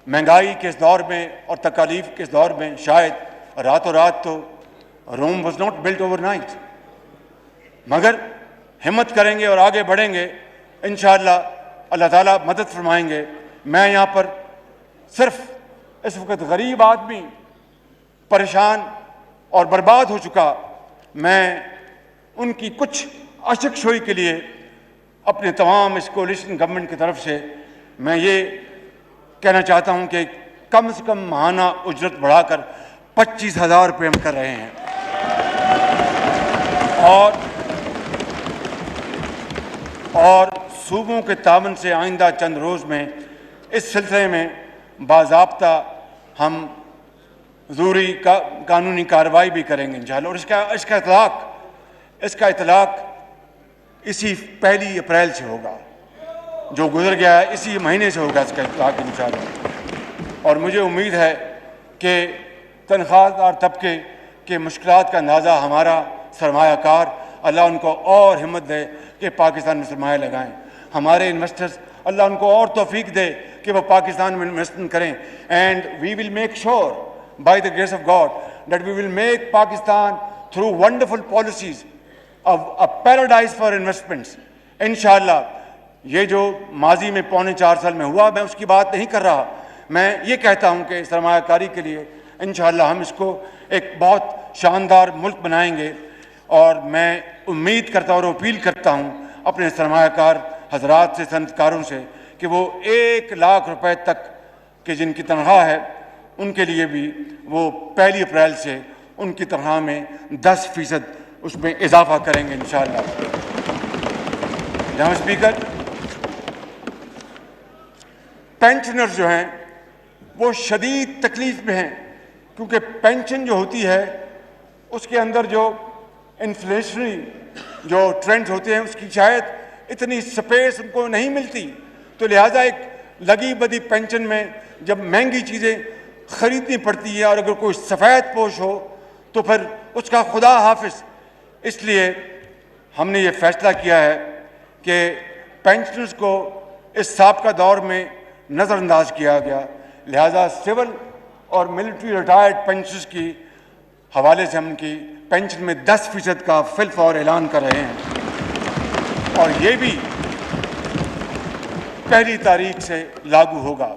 महंगाई के इस दौर में और तकालीफ के इस दौर में शायद रातों रात तो Rome was not built overnight, मगर हिम्मत करेंगे और आगे बढ़ेंगे इंशाअल्लाह, अल्लाह ताला मदद फरमाएंगे। मैं यहाँ पर सिर्फ इस वक्त गरीब आदमी, परेशान और बर्बाद हो चुका, मैं उनकी कुछ अशकशोई के लिए अपने तमाम इस कोलिशन गवर्नमेंट की तरफ से मैं ये कहना चाहता हूँ कि कम से कम माहाना उजरत बढ़ाकर 25,000 रुपये हम कर रहे हैं। और सूबों के तावन से आइंदा चंद रोज़ में इस सिलसिले में बाज़ाब्ता हम ज़रूरी कानूनी कार्रवाई भी करेंगे इंशाअल्लाह। और इसका इतलाक़ इसी 1 अप्रैल से होगा, जो गुजर गया है इसी महीने से होगा इसका इतलाक़ इंशाअल्लाह। और मुझे उम्मीद है कि तनख्वाहदार तबके के मुश्किलात का अंदाज़ा हमारा सरमायाकार अल्लाह उनको और हिम्मत दे कि पाकिस्तान में सरमाया लगाएं। हमारे इन्वेस्टर्स अल्लाह उनको और तौफीक दे कि वो पाकिस्तान में इन्वेस्टमेंट करें। And we will make sure by the grace of God that we will make Pakistan through wonderful policies a paradise for investments इंशाअल्लाह। ये जो माजी में 4.25 साल में हुआ, मैं उसकी बात नहीं कर रहा, मैं ये कहता हूँ कि सरमायाकारी के लिए इंशाअल्लाह हम इसको एक बहुत शानदार मुल्क बनाएंगे। और मैं उम्मीद करता हूँ और अपील करता हूँ अपने सरमायाकार हजरात से, सनतकारों से कि वो 1 लाख रुपए तक के जिनकी तनख्वाह है उनके लिए भी वो 1 अप्रैल से उनकी तनख्वाह में 10% उसमें इजाफा करेंगे इंशाअल्लाह। जनाब स्पीकर, पेंशनर्स जो हैं वो शदीद तकलीफ में हैं, क्योंकि पेंशन जो होती है उसके अंदर जो इन्फ्लेशनरी जो ट्रेंड्स होते हैं उसकी शायद इतनी स्पेस उनको नहीं मिलती। तो लिहाजा एक लगी बदी पेंशन में जब महंगी चीज़ें ख़रीदनी पड़ती है और अगर कोई सफ़ेद पोश हो तो फिर उसका खुदा हाफिज। इसलिए हमने ये फ़ैसला किया है कि पेंशनर्स को इस साबका दौर में नज़रअंदाज किया गया, लिहाजा सिविल और मिलिट्री रिटायर्ड पेंशनर्स की हवाले से हम उनकी पेंशन में 10% का फिलफौर ऐलान कर रहे हैं और ये भी 1 तारीख से लागू होगा।